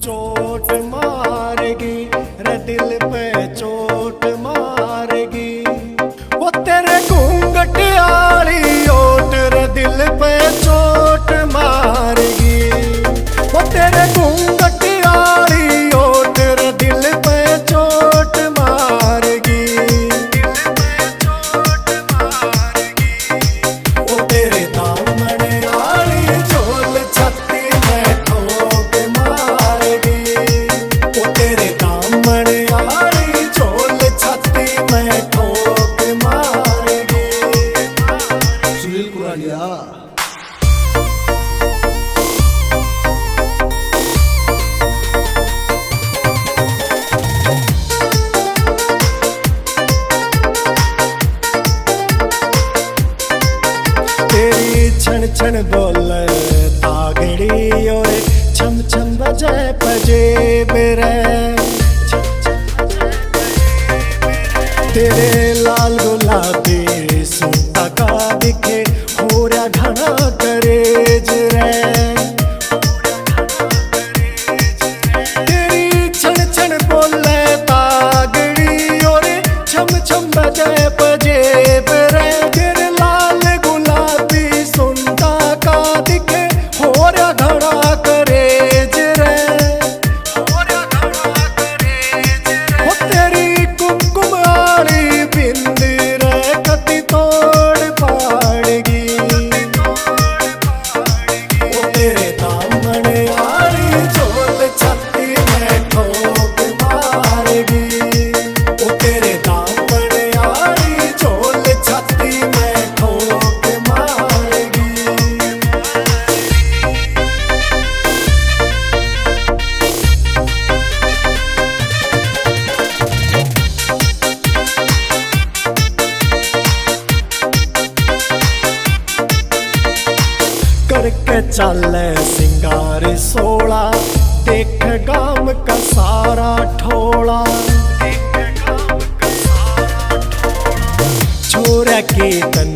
चोट मारेगी रे दिल पे चोट मारेगी। वो तेरे घूंघट आली ओट रे दिल पे चोट मारेगी। वो तेरे घूंघट आली ओट रे दिल पे चोट मारेगी। वो तेरे दामन आली झोल छाती में ठोक मारेगी। वो तेरे दामन आली झोल छाती में ठोक मारेगी। सुनील कुरालिया। तेरी छन छन बोल तागड़ी और छम छम बजे पजेब रे। तेरे लाल गुलाबी सूटा का दिखे हो रहा घना करेज रे। तेरी छन छन बोले तागड़ी और छम छम बजे पजेब रे। तेरे लाल गुलाबी सुंदा का दिखे हो रहा घना करेज रे। हो तेरी कुमकुम आली बिंद रे कति तोड़ पाड़ेगी। वो तेरे दामन आली झोल छाती में ठोक मारेगी। वो तेरे दामन आली झोल छाती में ठोक मारेगी। करके चले सिंगार सोला देख गाम का सारा ठोला। छोरा के तन